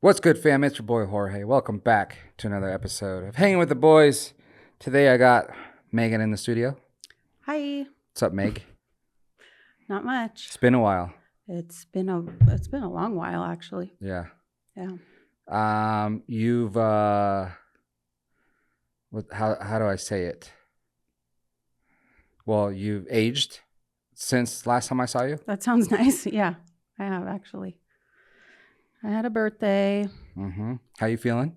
What's good, fam? It's your boy Jorge. Welcome back to another episode of Hanging with the Boys. Today I got Megan in the studio. Hi. What's up, Meg? Not much. It's been a while. It's been a long while, actually. Yeah. Yeah. You've how do I say it? Well, you've aged since last time I saw you. That sounds nice. Yeah, I have actually. I had a birthday. Mm-hmm. How you feeling?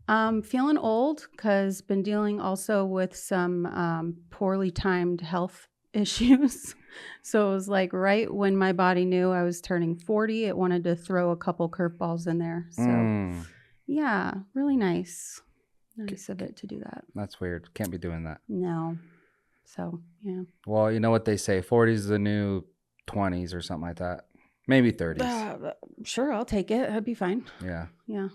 Feeling old because been dealing also with some poorly timed health issues. So it was like right when my body knew I was turning 40, it wanted to throw a couple curveballs in there. So yeah, really nice. Nice of it to do that. That's weird. Can't be doing that. No. So, yeah. Well, you know what they say, 40s is the new 20s or something like that. Maybe 30s. Sure, I'll take it. That'd be fine. Yeah. Yeah.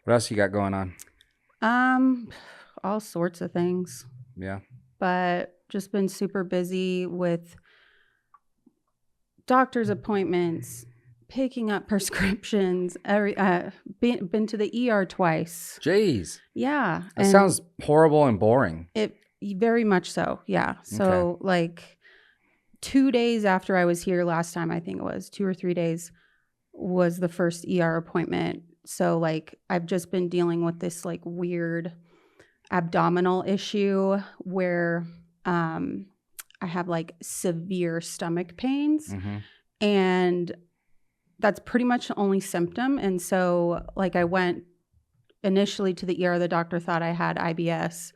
What else you got going on? All sorts of things. Yeah. But just been super busy with doctor's appointments, picking up prescriptions. Been to the ER twice. Jeez. Yeah. That sounds horrible and boring. It very much so. Yeah. So like 2 days after I was here last time, I think it was 2 or 3 days, was the first ER appointment. So like I've just been dealing with this like weird abdominal issue where I have like severe stomach pains. Mm-hmm. And that's pretty much the only symptom. And so like I went initially to the ER, the doctor thought I had IBS.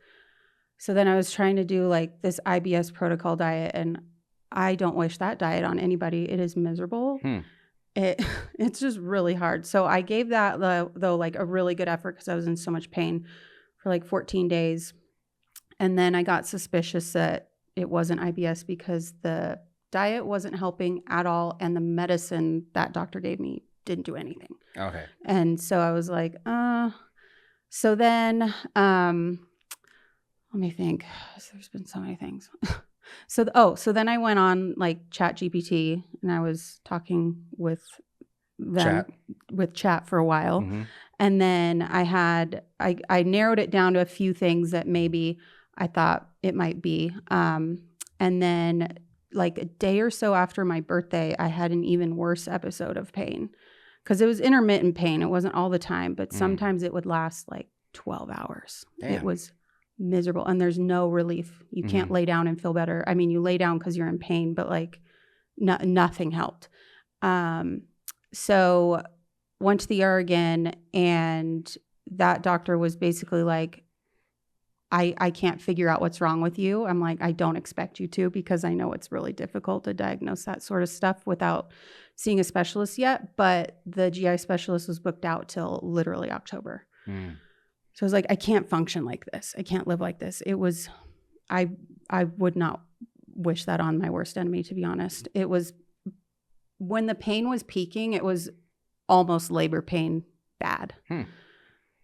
So then I was trying to do like this IBS protocol diet, and I don't wish that diet on anybody. It is miserable. It's just really hard. So I gave that though like a really good effort because I was in so much pain for like 14 days. And then I got suspicious that it wasn't IBS because the diet wasn't helping at all. And the medicine that doctor gave me didn't do anything. Okay. And so I was like, so then, let me think. There's been so many things. So then I went on like ChatGPT and I was talking with them with chat for a while. Mm-hmm. And then I narrowed it down to a few things that maybe I thought it might be. And then like a day or so after my birthday, I had an even worse episode of pain because it was intermittent pain. It wasn't all the time, but sometimes it would last like 12 hours. Damn. It was miserable and there's no relief. You can't lay down and feel better. I mean, you lay down because you're in pain, but like nothing helped. So went to the ER again, and that doctor was basically like, I can't figure out what's wrong with you. I'm like, I don't expect you to, because I know it's really difficult to diagnose that sort of stuff without seeing a specialist yet. But the GI specialist was booked out till literally October. So I was like, I can't function like this. I can't live like this. It was, I would not wish that on my worst enemy, to be honest. It was, when the pain was peaking, it was almost labor pain bad.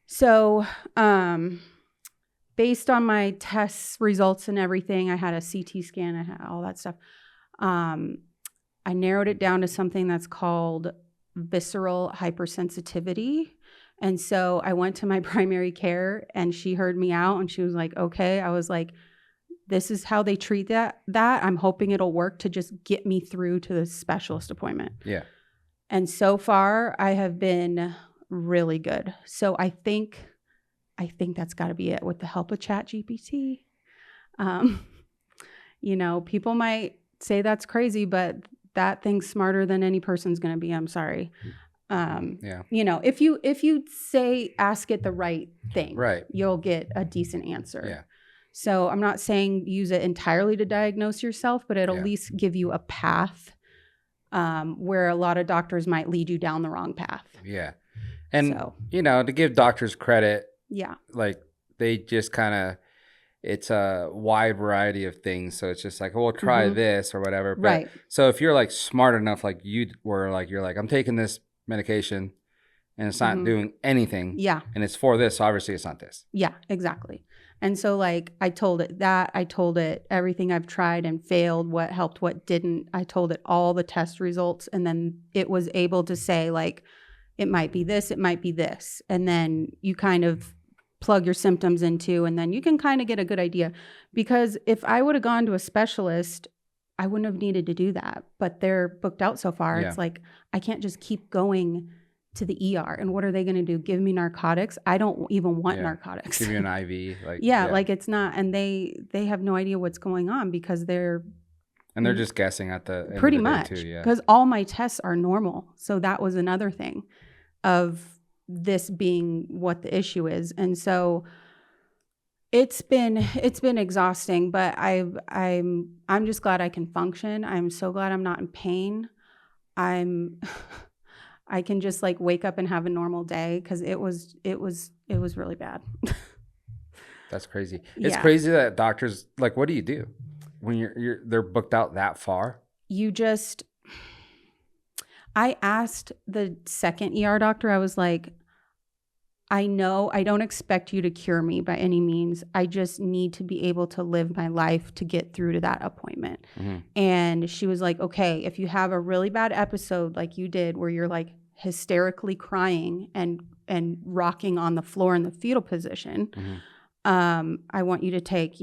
So based on my test results and everything, I had a CT scan, I had all that stuff. I narrowed it down to something that's called visceral hypersensitivity. And so I went to my primary care and she heard me out and she was like, okay. I was like, this is how they treat that. I'm hoping it'll work to just get me through to the specialist appointment. Yeah. And so far I have been really good. So I think that's got to be it with the help of ChatGPT. You know, people might say that's crazy, but that thing's smarter than any person's going to be. I'm sorry. You know, if you ask it the right thing, right, you'll get a decent answer. Yeah. So I'm not saying use it entirely to diagnose yourself, but it'll at least give you a path where a lot of doctors might lead you down the wrong path. Yeah. And, you know, to give doctors credit, like they just kind of, it's a wide variety of things. So it's just like, oh, we'll try this or whatever. But, right. So if you're like smart enough, like you were, like, you're like, I'm taking this medication and it's not doing anything. Yeah. And it's for this. So obviously it's not this. Yeah, exactly. And so like I told it that, I told it everything I've tried and failed, what helped, what didn't. I told it all the test results. And then it was able to say like, it might be this, it might be this. And then you kind of plug your symptoms into, and then you can kind of get a good idea. Because if I would have gone to a specialist, I wouldn't have needed to do that. But they're booked out so far. Yeah. It's like, I can't just keep going to the ER. And what are they going to do? Give me narcotics? I don't even want narcotics. Give you an IV. Like like it's not. And they have no idea what's going on because they're just guessing at the end pretty of the much day too, because all my tests are normal. So that was another thing of this being what the issue is. And so it's been exhausting, but I'm just glad I can function. I'm so glad I'm not in pain. I can just like wake up and have a normal day because it was really bad. That's crazy. It's crazy that doctors, like, what do you do when they're booked out that far? I asked the second ER doctor, I was like, I know I don't expect you to cure me by any means. I just need to be able to live my life to get through to that appointment. Mm-hmm. And she was like, okay, if you have a really bad episode like you did where you're like hysterically crying and rocking on the floor in the fetal position, mm-hmm. I want you to take,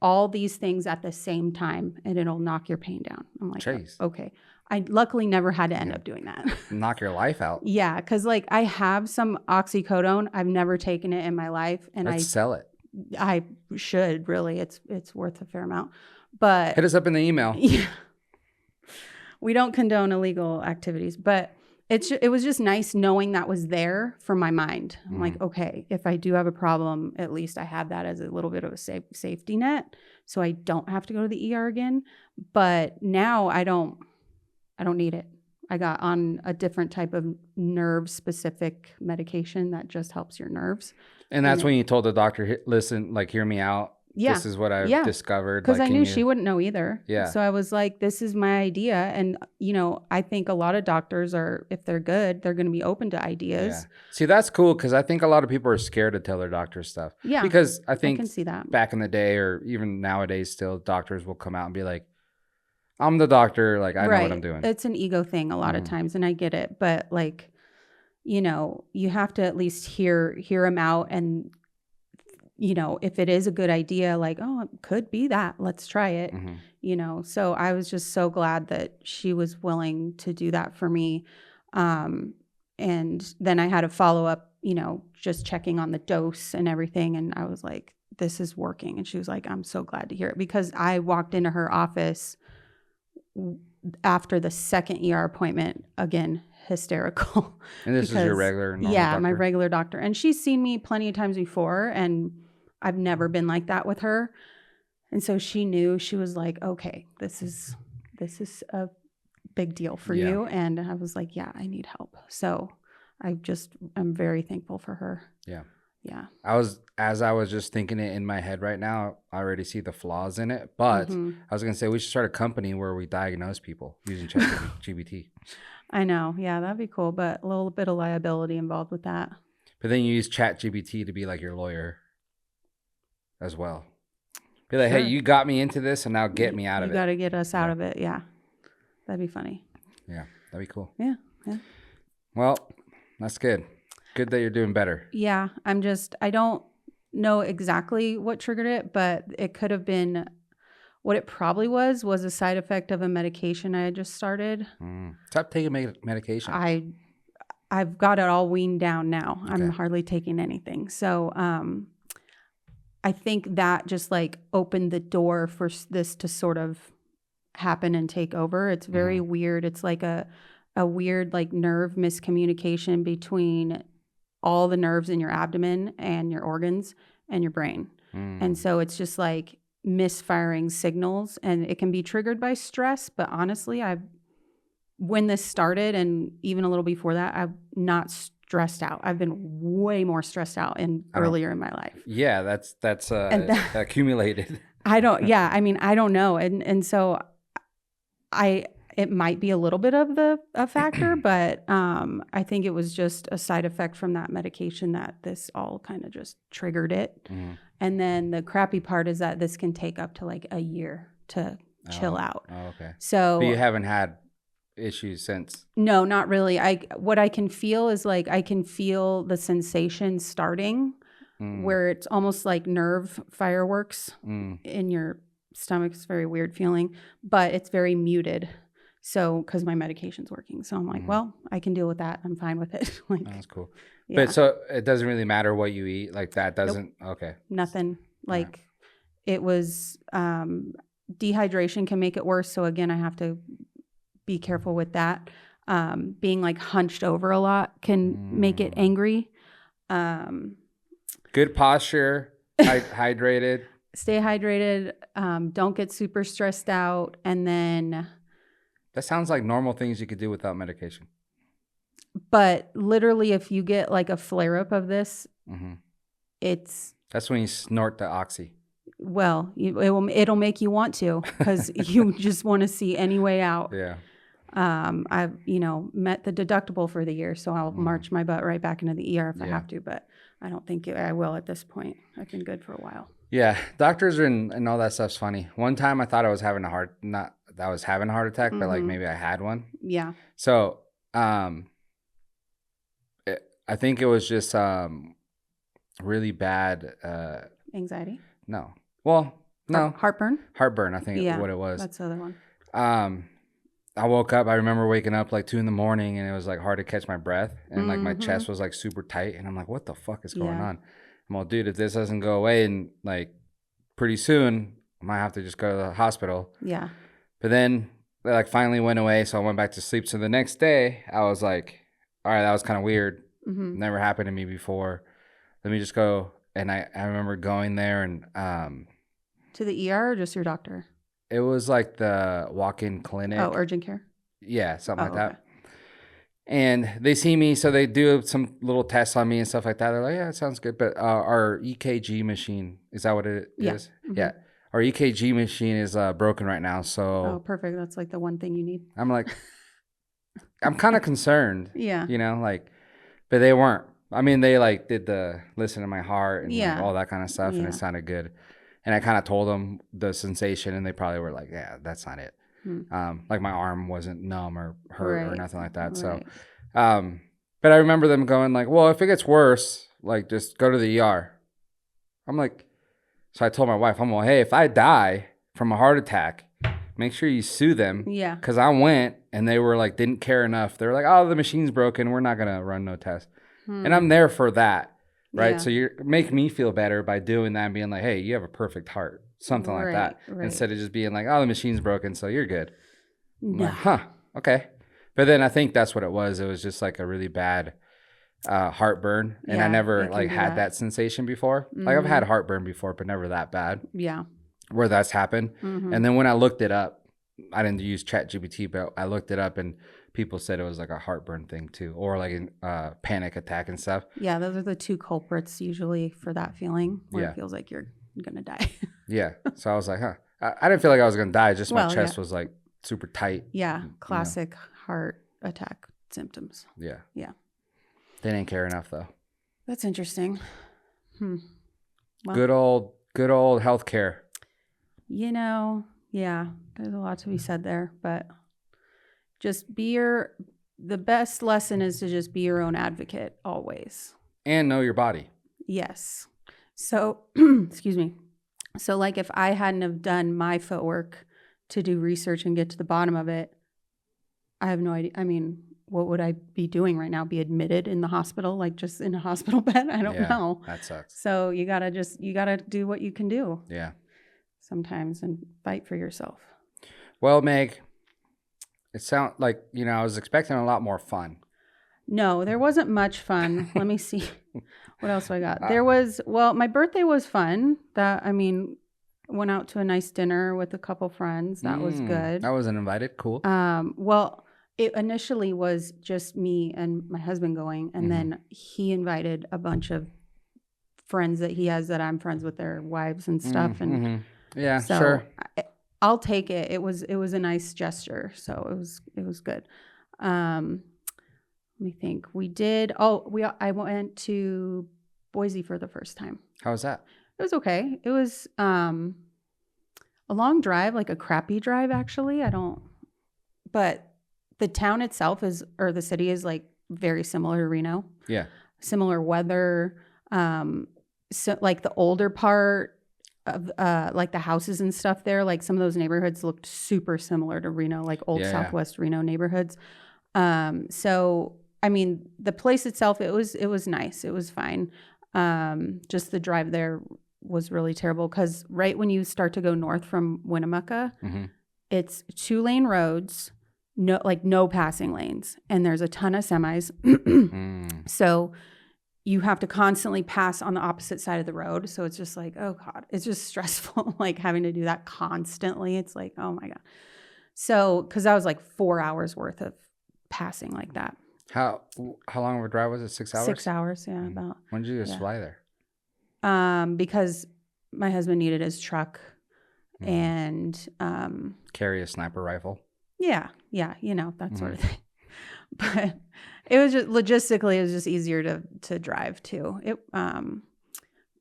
all these things at the same time and it'll knock your pain down. I'm like, okay. I luckily never had to end up doing that. Knock your life out. Yeah, because like I have some oxycodone. I've never taken it in my life, and Let's sell it. I should really. It's worth a fair amount. But hit us up in the email. Yeah, we don't condone illegal activities, but it was just nice knowing that was there for my mind. I'm like, okay, if I do have a problem, at least I have that as a little bit of a safety net, so I don't have to go to the ER again. But now I don't need it. I got on a different type of nerve-specific medication that just helps your nerves. And that's when you told the doctor, listen, like, hear me out. Yeah. This is what I've discovered. Because I knew she wouldn't know either. Yeah. So I was like, this is my idea. And, I think a lot of doctors are, if they're good, they're going to be open to ideas. Yeah. See, that's cool because I think a lot of people are scared to tell their doctor stuff. Yeah. Because I think I can see that. Back in the day or even nowadays still, doctors will come out and be like, I'm the doctor, like, I know what I'm doing. It's an ego thing a lot of times, and I get it. But, like, you have to at least hear him out. And, if it is a good idea, like, oh, it could be that. Let's try it, So I was just so glad that she was willing to do that for me. And then I had a follow-up, just checking on the dose and everything. And I was like, this is working. And she was like, I'm so glad to hear it. Because I walked into her office after the second ER appointment, again, hysterical. And this is your regular normal doctor? My regular doctor. And she's seen me plenty of times before, and I've never been like that with her. And so she knew. She was like, okay, this is a big deal for you. And I was like, yeah, I need help. So I'm very thankful for her. Yeah. Yeah. As I was just thinking it in my head right now, I already see the flaws in it. But I was going to say we should start a company where we diagnose people using ChatGPT. I know. Yeah, that'd be cool. But a little bit of liability involved with that. But then you use ChatGPT to be like your lawyer as well. Be like, hey, you got me into this and now get me out of it. You got to get us out of it. Yeah. That'd be funny. Yeah, that'd be cool. Yeah. Well, that's good. Good that you're doing better. Yeah, I don't know exactly what triggered it, but it could have been, what it probably was a side effect of a medication I had just started. Stop taking medication. I've got it all weaned down now. Okay. I'm hardly taking anything. So I think that just like opened the door for this to sort of happen and take over. It's very weird. It's like a weird like nerve miscommunication between all the nerves in your abdomen and your organs and your brain. And so it's just like misfiring signals, and it can be triggered by stress. But honestly, when this started and even a little before that, I'm not stressed out. I've been way more stressed out earlier in my life. Yeah, that's accumulated. I don't know. And so it might be a little bit of a factor, but I think it was just a side effect from that medication that this all kind of just triggered it. And then the crappy part is that this can take up to like a year to chill out. Oh, okay. So but you haven't had issues since? No, not really. What I can feel is like I can feel the sensation starting where it's almost like nerve fireworks in your stomach. It's a very weird feeling, but it's very muted. So, because my medication's working. So I'm like, well, I can deal with that. I'm fine with it. Like, that's cool. Yeah. But so it doesn't really matter what you eat? Like that doesn't, okay. Nothing. Like it was, dehydration can make it worse. So again, I have to be careful with that. Being like hunched over a lot can make it angry. Good posture, hydrated. Stay hydrated. Don't get super stressed out. And then... That sounds like normal things you could do without medication. But literally, if you get like a flare-up of this, That's when you snort the oxy. Well, it'll make you want to because you just want to see any way out. Yeah. I've, met the deductible for the year, so I'll march my butt right back into the ER if I have to, but I don't think I will at this point. I've been good for a while. Yeah. Doctors and all that stuff's funny. One time I thought I was having a heart attack, but like maybe I had one. Yeah. So, I think it was just really bad. Anxiety? No. Well, no. Heartburn? Heartburn, I think what it was. That's the other one. I woke up. I remember waking up like 2 a.m. and it was like hard to catch my breath. And like my chest was like super tight. And I'm like, what the fuck is going on? I'm like, dude, if this doesn't go away and like pretty soon, I might have to just go to the hospital. Yeah. But then it like finally went away. So I went back to sleep. So the next day I was like, all right, that was kind of weird. Never happened to me before. Let me just go. And I remember going there and to the ER or just your doctor? It was like the walk-in clinic. Oh, urgent care? Yeah, something like that. And they see me, so they do some little tests on me and stuff like that. They're like, yeah, it sounds good. But our EKG machine, is that what it is? Yeah. Our EKG machine is broken right now. So. Oh, perfect. That's like the one thing you need. I'm like, I'm kind of concerned. Yeah. But they weren't. I mean, they like did the listen to my heart and like, all that kind of stuff, and it sounded good. And I kind of told them the sensation, and they probably were like, yeah, that's not it. Like my arm wasn't numb or hurt or nothing like that. So, but I remember them going like, well, if it gets worse, like just go to the ER. I'm like, so I told my wife, I'm like, hey, if I die from a heart attack, make sure you sue them. Yeah. Because I went and they were like, didn't care enough. They were like, oh, the machine's broken. We're not going to run no test. And I'm there for that. Right. Yeah. So you make me feel better by doing that and being like, hey, you have a perfect heart. Something like that. Right. Instead of just being like, oh, the machine's broken, so you're good. No. Like, huh. Okay. But then I think that's what it was. It was just like a really bad heartburn. And I never like had that sensation before. Like I've had heartburn before, but never that bad. Yeah. Where that's happened. And then when I looked it up, I didn't use ChatGPT, but I looked it up and people said it was like a heartburn thing too, or like a panic attack and stuff. Yeah, those are the two culprits usually for that feeling where it feels like you're going to die. Yeah. So I was like, huh. I didn't feel like I was going to die. Just my chest was like super tight. Yeah. Classic heart attack symptoms. Yeah. Yeah. They didn't care enough though. That's interesting. Well, good old healthcare. Yeah, there's a lot to be said there, but just the best lesson is to just be your own advocate always. And know your body. Yes. So, excuse me. So like if I hadn't have done my footwork to do research and get to the bottom of it, I have no idea. I mean, what would I be doing right now? Be admitted in the hospital, like just in a hospital bed? I don't know. That sucks. So you gotta do what you can do. Yeah. Sometimes and fight for yourself. Well, Meg, it sounds like, I was expecting a lot more fun. No, there wasn't much fun. Let me see. What else I got? My birthday was fun. Went out to a nice dinner with a couple friends. That was good. I wasn't invited. Cool. Well, it initially was just me and my husband going, and then he invited a bunch of friends that he has that I'm friends with their wives and stuff. And yeah, so sure. I'll take it. It was a nice gesture, so it was good. Let me think. I went to Boise for the first time. How was that? It was okay. It was a long drive, like a crappy drive actually. But the town itself or the city is like very similar to Reno. Yeah. Similar weather. So like the older part of like the houses and stuff there, like some of those neighborhoods looked super similar to Reno, like old Southwest Reno neighborhoods. So I mean, the place itself, it was nice. It was fine. Just the drive there was really terrible because right when you start to go north from Winnemucca, it's 2-lane roads, no passing lanes, and there's a ton of semis. So you have to constantly pass on the opposite side of the road. So it's just like, oh God, it's just stressful, like having to do that constantly. It's like, oh my God. So, because that was like 4 hours worth of passing like that. How long of a drive was it? 6 hours? 6 hours, yeah, about. When did you just fly there? Because my husband needed his truck and carry a sniper rifle. Yeah, that sort of thing. But it was just logistically, it was just easier to drive too.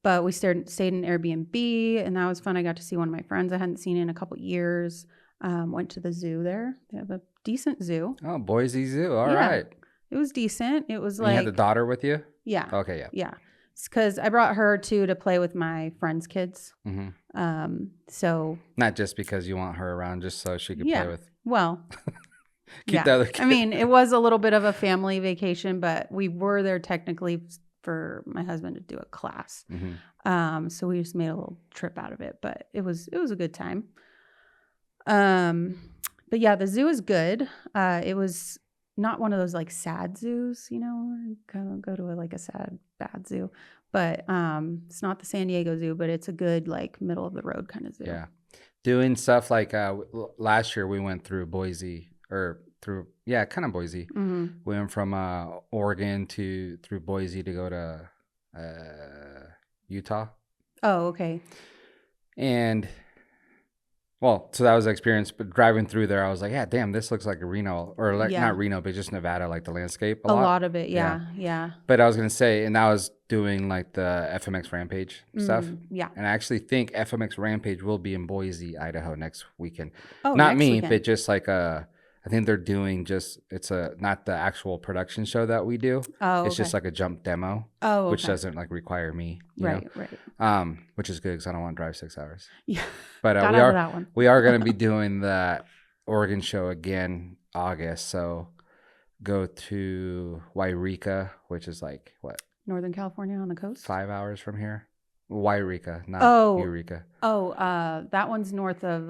But we stayed in Airbnb, and that was fun. I got to see one of my friends I hadn't seen in a couple years. Went to the zoo there. They have a decent zoo. Oh, Boise Zoo. All right. It was decent. It was You had the daughter with you? Yeah. Okay, yeah. Yeah. Because I brought her to play with my friends' kids. So not just because you want her around, just so she could play with. Well, keep the other kids. I mean, it was a little bit of a family vacation, but we were there technically for my husband to do a class. So we just made a little trip out of it, but it was a good time. But yeah, the zoo is good. It was not one of those like sad zoos, go to a sad, bad zoo, but it's not the San Diego Zoo, but it's a good like middle of the road kind of zoo. Yeah. Doing stuff like last year we went through Boise kind of Boise. We went from Oregon through Boise to go to Utah. Oh, okay. And well, so that was the experience. But driving through there, I was like, yeah, damn, this looks like a Reno, or like not Reno, but just Nevada, like the landscape. A lot of it, yeah. But I was gonna say, and I was doing like the FMX Rampage stuff. Yeah. And I actually think FMX Rampage will be in Boise, Idaho next weekend. Oh, not me, weekend. But just like I think they're doing it's not the actual production show that we do. Oh, it's just like a jump demo. Oh, okay. Which doesn't like require me. Right. Which is good because I don't want to drive 6 hours. Yeah. But we are going to be doing that Oregon show again August. So go to Wairika, which is like what? Northern California on the coast. 5 hours from here. Wairika, not Eureka. Oh, that one's north of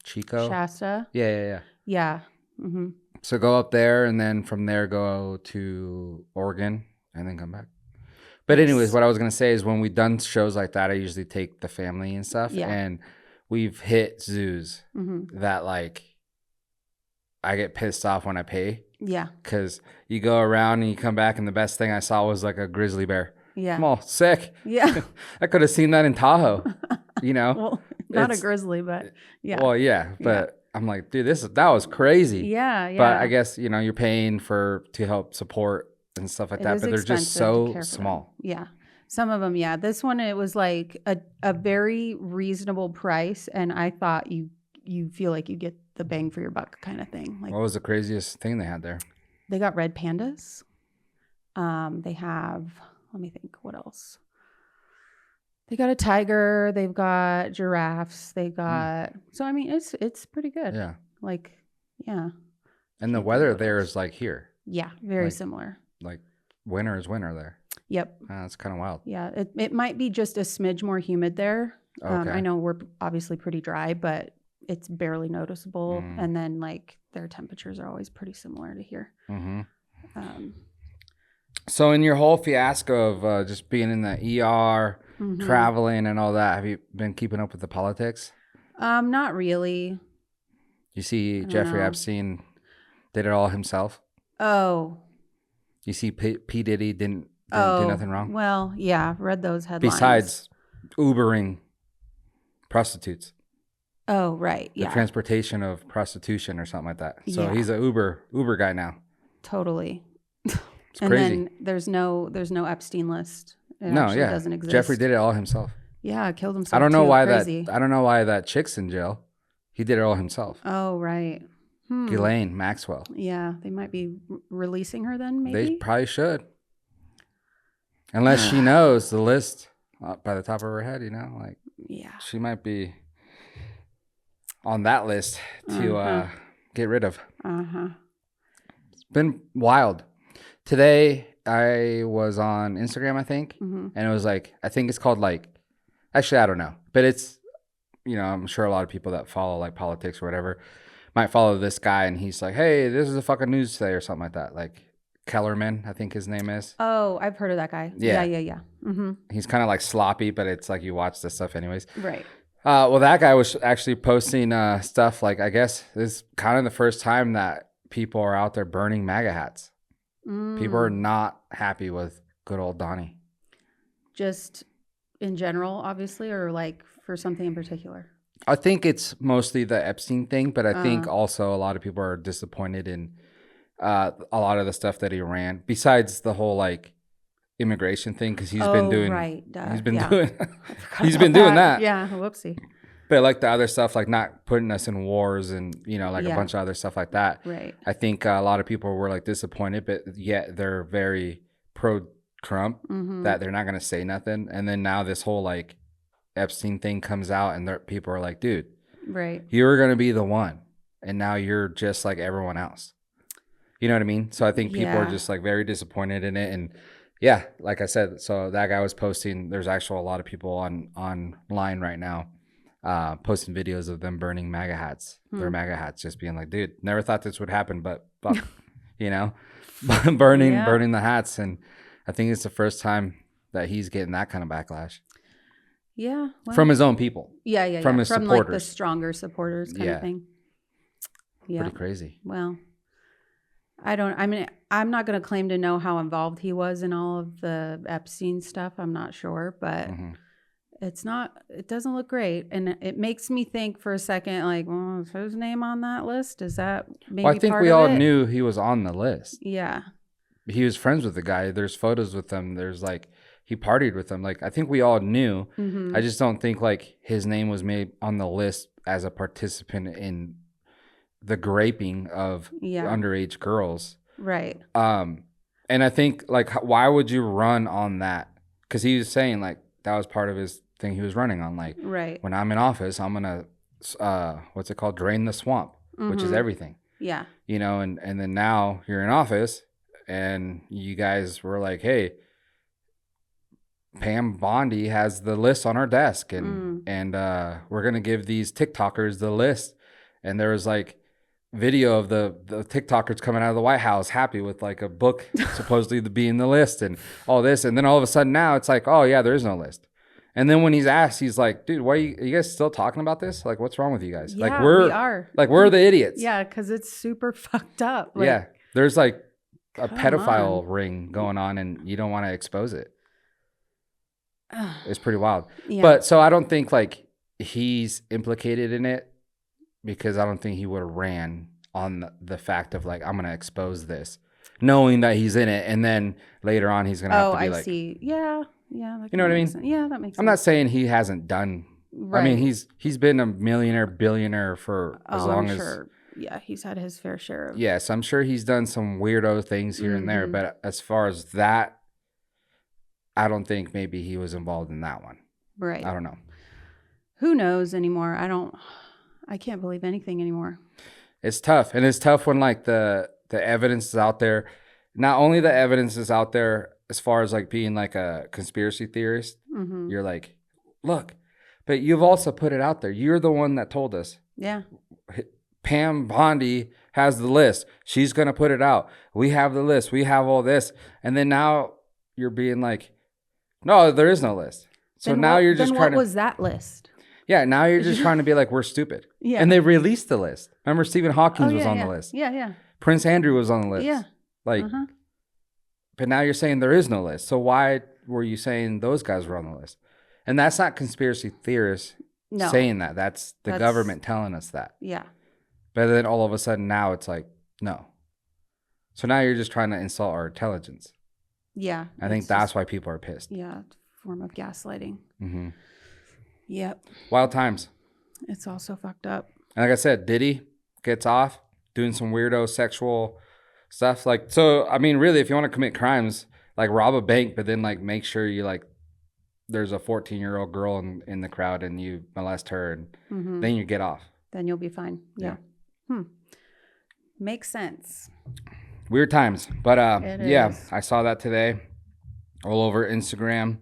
Chico. Shasta. Yeah. Yeah. So go up there, and then from there go to Oregon, and then come back. But anyways, what I was gonna say is when we've done shows like that, I usually take the family and stuff, and we've hit zoos that like I get pissed off when I pay. Yeah. Because you go around and you come back, and the best thing I saw was like a grizzly bear. Yeah. I'm all sick. Yeah. I could have seen that in Tahoe. Well, not a grizzly, but yeah. Well, yeah, but. I'm like, dude, that was crazy. Yeah. But I guess, you're paying to help support and stuff like that, but they're just so small. Yeah. Some of them, yeah. This one, it was like a very reasonable price, and I thought you feel like you get the bang for your buck kind of thing. Like, what was the craziest thing they had there? They got red pandas. They have, let me think, what else? They got a tiger. They've got giraffes. They got so I mean it's pretty good. Yeah. Like yeah. And the weather there is like here. Yeah, very similar. Like winter is winter there. Yep. That's kind of wild. Yeah, it might be just a smidge more humid there. Okay. I know we're obviously pretty dry, but it's barely noticeable. And then like their temperatures are always pretty similar to here. So in your whole fiasco of just being in the ER, traveling and all that, have you been keeping up with the politics? Not really. You see Jeffrey Epstein did it all himself? Oh. You see P. Diddy didn't do nothing wrong? Well, yeah, read those headlines. Besides Ubering prostitutes. Oh, right. Yeah. The transportation of prostitution or something like that. So he's a Uber guy now. Totally. It's crazy. And then there's no Epstein list. It doesn't exist. Jeffrey did it all himself. Yeah, killed himself. I don't know why that chick's in jail. He did it all himself. Oh, right. Ghislaine Maxwell. Yeah, they might be releasing her then, maybe? They probably should. Unless she knows the list by the top of her head, like she might be on that list to get rid of. It's been wild. Today I was on Instagram, I think, and it was like, I think it's called like, actually I don't know, but it's, I'm sure a lot of people that follow like politics or whatever might follow this guy, and he's like, hey, this is the fucking news today or something like that. Like Kellerman, I think his name is. Oh, I've heard of that guy. Yeah. He's kind of like sloppy, but it's like you watch this stuff anyways. Right. Well, that guy was actually posting stuff like, I guess this is kind of the first time that people are out there burning MAGA hats. People are not happy with good old Donnie. Just in general, obviously, or like for something in particular? I think it's mostly the Epstein thing, but I think also a lot of people are disappointed in a lot of the stuff that he ran. Besides the whole like immigration thing, because he's been doing, he's been doing that. Yeah, whoopsie. But like the other stuff, like not putting us in wars and like a bunch of other stuff like that. Right. I think a lot of people were like disappointed, but yet they're very pro Trump that they're not gonna say nothing. And then now this whole like Epstein thing comes out, and people are like, dude, right, you were gonna be the one, and now you're just like everyone else. You know what I mean? So I think people are just like very disappointed in it. And yeah, like I said, so that guy was posting, there's actually a lot of people online right now posting videos of them burning MAGA hats, their MAGA hats, just being like, dude, never thought this would happen, but fuck, burning the hats. And I think it's the first time that he's getting that kind of backlash. Yeah. Well, from his own people. Yeah. From his supporters. Like the stronger supporters kind of thing. Yeah. Pretty crazy. Well, I'm not going to claim to know how involved he was in all of the Epstein stuff. I'm not sure, but it doesn't look great. And it makes me think for a second, like, well, is his name on that list? Is that maybe I think part we of all it? knew he was on the list. Yeah. He was friends with the guy. There's photos with him. There's like, he partied with them. Like, I think we all knew. I just don't think like his name was made on the list as a participant in the raping of underage girls. Right. And I think like, why would you run on that? Because he was saying like that was part of his thing he was running on. Like, when I'm in office, I'm gonna what's it called? Drain the swamp, which is everything. Yeah. And then now you're in office, and you guys were like, hey, Pam Bondi has the list on our desk, and we're gonna give these TikTokers the list. And there was like video of the TikTokers coming out of the White House happy with like a book supposedly to be in the list and all this. And then all of a sudden now it's like, oh yeah, there is no list. And then when he's asked, he's like, dude, why are you guys still talking about this? Like, what's wrong with you guys? Yeah, like we are. Like, we're the idiots. Yeah, because it's super fucked up. Like, yeah. There's like a pedophile ring going on, and you don't want to expose it. It's pretty wild. Yeah. But so I don't think like he's implicated in it, because I don't think he would have ran on the fact of like, I'm going to expose this, knowing that he's in it. And then later on, he's going to have to be like. Oh, I see. Yeah. Yeah. You know what I mean? Sense. Yeah, that makes sense. I'm not saying he hasn't done. Right. I mean, he's been a millionaire, billionaire for as long as. Sure. Yeah, he's had his fair share of. Yes, I'm sure he's done some weirdo things here and there. But as far as that, I don't think maybe he was involved in that one. Right. I don't know. Who knows anymore? I can't believe anything anymore. It's tough. And it's tough when like the evidence is out there. Not only the evidence is out there as far as like being like a conspiracy theorist, you're like, look, but you've also put it out there. You're the one that told us. Yeah. Pam Bondi has the list. She's going to put it out. We have the list. We have all this. And then now you're being like, no, there is no list. So now you're just trying to. What was that list? Yeah, now you're just trying to be like, we're stupid. Yeah. And they released the list. Remember, Stephen Hawking was on the list. Yeah. Prince Andrew was on the list. Yeah. Like, but now you're saying there is no list. So why were you saying those guys were on the list? And that's not conspiracy theorists saying that. That's the government telling us that. Yeah. But then all of a sudden now it's like, no. So now you're just trying to insult our intelligence. Yeah. I think that's why people are pissed. Yeah. Form of gaslighting. Yep. Wild times. It's all so fucked up. And like I said, Diddy gets off. doing some weirdo sexual stuff. Like, so, I mean, really, if you want to commit crimes, like rob a bank, but then like make sure you like, there's a 14-year-old girl in the crowd and you molest her and then you get off. Then you'll be fine. Yeah. Makes sense. Weird times. But yeah, I saw that today all over Instagram.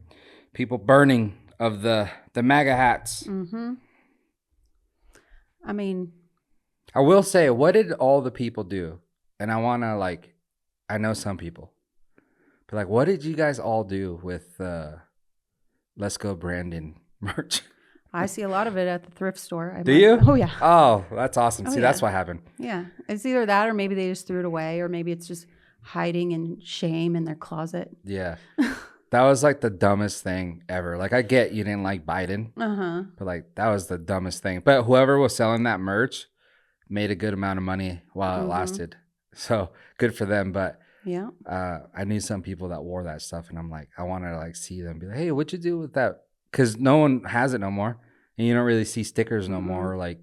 People burning of the MAGA hats. I mean, I will say, what did all the people do? And I want to like, I know some people, but like, what did you guys all do with Let's Go Brandon merch? I see a lot of it at the thrift store. Do you? Oh, yeah. Oh, that's awesome. See, that's what happened. Yeah. It's either that or maybe they just threw it away or maybe it's just hiding in shame in their closet. Yeah. That was like the dumbest thing ever. Like, I get you didn't like Biden, but like, that was the dumbest thing. But whoever was selling that merch made a good amount of money while it lasted. So good for them. But yeah, I knew some people that wore that stuff and I'm like, I wanted to like see them be like, hey, what'd you do with that? Because no one has it no more. And you don't really see stickers no more, like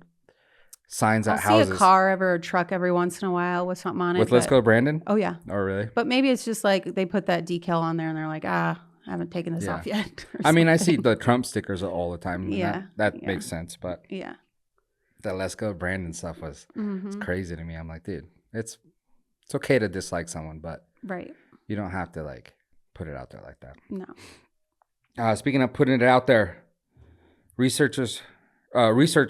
signs at houses. See a car or a truck every once in a while with something on it. With Let's Go Brandon? Oh, yeah. Oh, really? But maybe it's just like they put that decal on there and they're like, I haven't taken this off yet. I mean, I see the Trump stickers all the time. Yeah. That makes sense. But yeah, the Let's Go Brandon stuff was it's crazy to me. I'm like, dude, it's okay to dislike someone, but you don't have to like put it out there like that. No. Speaking of putting it out there, research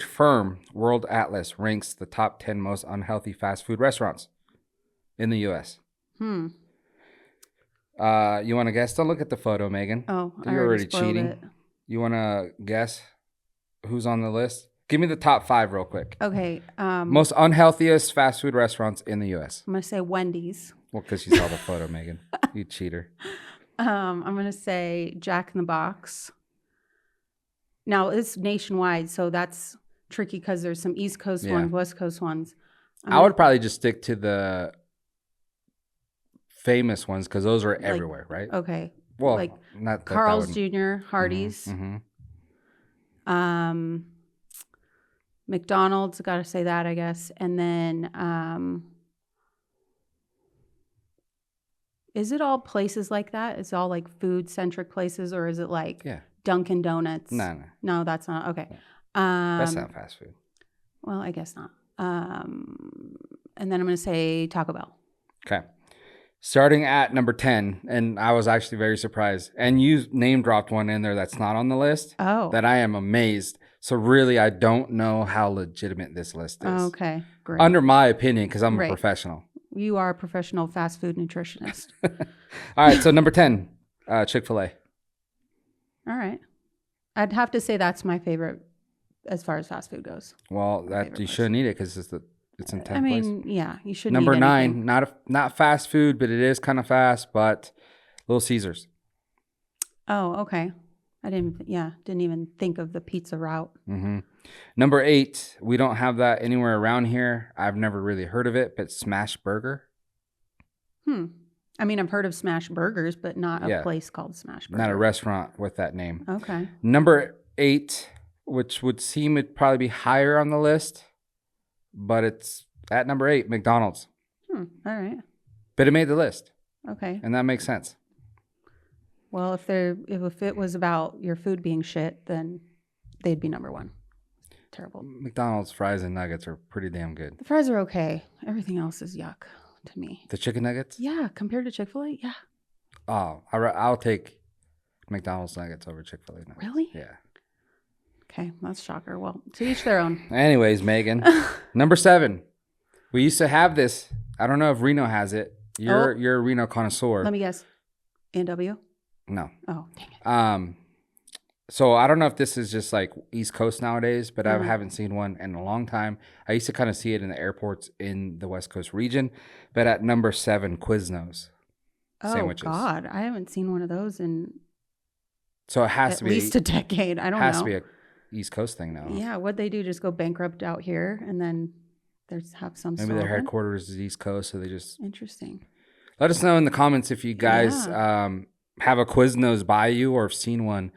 firm World Atlas ranks the top 10 most unhealthy fast food restaurants in the U.S. You want to guess? Don't look at the photo, Megan. Oh, you're already cheating. It. You want to guess who's on the list? Give me the top 5 real quick. Okay. Most unhealthiest fast food restaurants in the U.S. I'm going to say Wendy's. Well, because you saw the photo, Megan. You cheater. I'm going to say Jack in the Box. Now, it's nationwide, so that's tricky because there's some East Coast ones, West Coast ones. I would probably just stick to the famous ones because those are everywhere, right? Okay. Well, like not Carl's Jr., Hardee's. McDonald's, got to say that, I guess. And then... is it all places like that? It's all like food-centric places, or is it like Dunkin' Donuts? No, that's not. Okay. That's not fast food. Well, I guess not. And then I'm going to say Taco Bell. Okay. Starting at number 10, and I was actually very surprised. And you name dropped one in there that's not on the list. Oh. That I am amazed. So really, I don't know how legitimate this list is. Okay, great. Under my opinion, because I'm a professional. You are a professional fast food nutritionist. All right, so number 10, Chick-fil-A. All right. I'd have to say that's my favorite as far as fast food goes. Well, that you shouldn't eat it because it's in 10th place. I mean, yeah, you shouldn't Number eat 9, not fast food, but it is kind of fast, but Little Caesars. Oh, okay. I didn't even think of the pizza route. Number 8, we don't have that anywhere around here. I've never really heard of it, but Smash Burger. I mean, I've heard of Smash Burgers, but not a place called Smash Burger. Not a restaurant with that name. Okay. Number 8, which would seem it'd probably be higher on the list, but it's at number 8, McDonald's. All right. But it made the list. Okay. And that makes sense. Well, if it was about your food being shit, then they'd be number 1. Terrible. McDonald's fries and nuggets are pretty damn good. The fries are okay. Everything else is yuck to me. The chicken nuggets? Yeah, compared to Chick-fil-A, yeah. Oh, I'll take McDonald's nuggets over Chick-fil-A nuggets. Really? Yeah. Okay, that's a shocker. Well, to each their own. Anyways, Megan, number 7. We used to have this. I don't know if Reno has it. You're a Reno connoisseur. Let me guess. A&W? No. Oh, dang it. So I don't know if this is just like East Coast nowadays, but I haven't seen one in a long time. I used to kind of see it in the airports in the West Coast region. But at number 7, Quiznos sandwiches. Oh, God. I haven't seen one of those in so it has to be at least a decade. I don't know. Has to be a East Coast thing now. Yeah. What'd they do? Just go bankrupt out here and then have some Maybe their headquarters is East Coast, so they just... Interesting. Let us know in the comments if you guys have a Quiznos by you or have seen one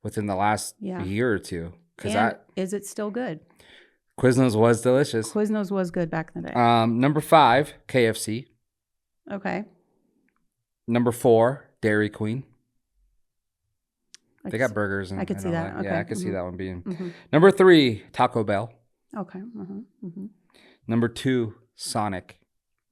within the last year or two. Is it still good? Quiznos was delicious. Quiznos was good back in the day. Number 5, KFC. Okay. Number 4, Dairy Queen. They got burgers and I could see that. Okay. Yeah, I could see that one being. Number 3, Taco Bell. Okay. Number 2, Sonic.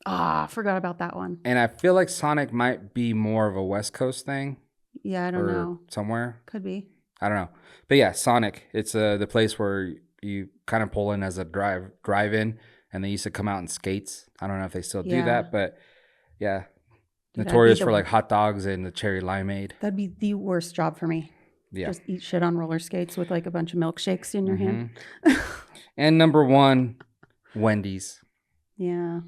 Ah, forgot about that one. And I feel like Sonic might be more of a West Coast thing. Yeah, I don't know. Somewhere. Could be. I don't know. But yeah, Sonic. It's the place where you kind of pull in as a drive-in, and they used to come out in skates. I don't know if they still do that, but yeah. Dude, notorious for like hot dogs and the cherry limeade. That'd be the worst job for me. Yeah. Just eat shit on roller skates with like a bunch of milkshakes in your hand. And number 1, Wendy's. Yeah.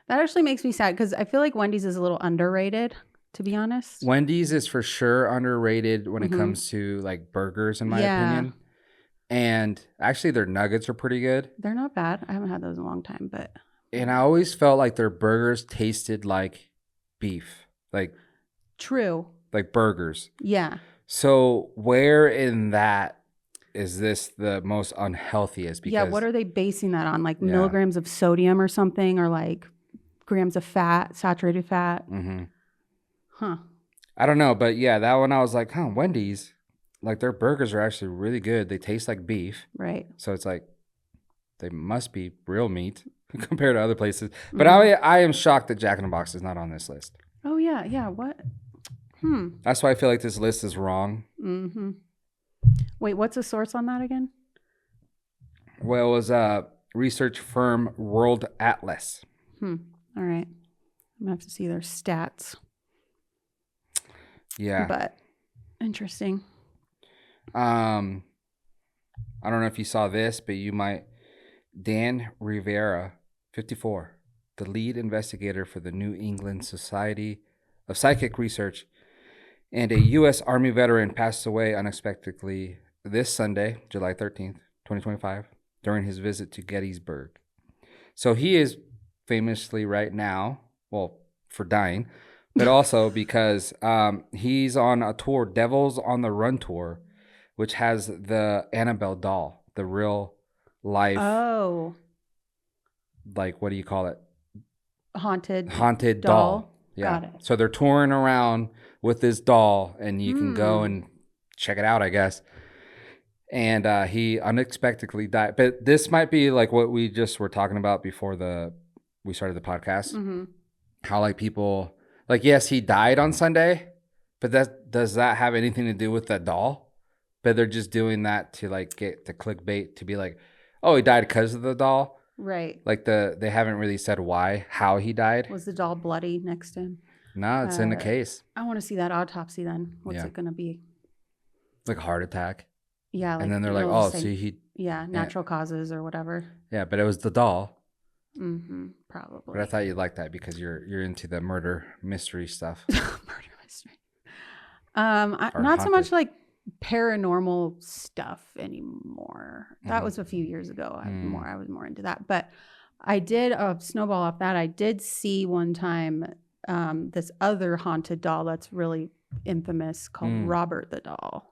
That actually makes me sad because I feel like Wendy's is a little underrated, to be honest. Wendy's is for sure underrated when it comes to like burgers, in my opinion. And actually, their nuggets are pretty good. They're not bad. I haven't had those in a long time, but. And I always felt like their burgers tasted like beef. Like. True. Like burgers. Yeah. So where in that is this the most unhealthiest? Because, what are they basing that on? Like milligrams of sodium or something, or like grams of fat, saturated fat? Huh. I don't know, but yeah, that one I was like, Wendy's, like their burgers are actually really good. They taste like beef. Right. So it's like they must be real meat compared to other places. But I am shocked that Jack in the Box is not on this list. Oh yeah, yeah. What? That's why I feel like this list is wrong. Wait, what's the source on that again? Well, it was research firm World Atlas. All right. I'm going to have to see their stats. Yeah. But interesting. I don't know if you saw this, but you might. Dan Rivera, 54, the lead investigator for the New England Society of Psychic Research, and a U.S. Army veteran, passed away unexpectedly this Sunday, July 13th, 2025, during his visit to Gettysburg. So he is famously right now, well, for dying, but also because he's on a tour, Devils on the Run tour, which has the Annabelle doll, the real life. Oh. Like, what do you call it? Haunted doll. Yeah. Got it. So they're touring around with this doll, and you can go and check it out, I guess. And he unexpectedly died. But this might be like what we just were talking about before we started the podcast. How like people, like, yes, he died on Sunday, but does that have anything to do with that doll? But they're just doing that to like get the clickbait to be like, oh, he died because of the doll. Right. Like they haven't really said how he died. Was the doll bloody next to him? No, it's in the case. I want to see that autopsy then. What's it going to be? Like a heart attack. Yeah. Like, and then they're like, oh, see, he. Yeah, natural causes or whatever. Yeah, but it was the doll. Probably. But I thought you'd like that because you're into the murder mystery stuff. Murder mystery. Not haunted. So much like paranormal stuff anymore. That was a few years ago. I was more into that. But I did snowball off that. I did see one time this other haunted doll that's really infamous called Robert the Doll.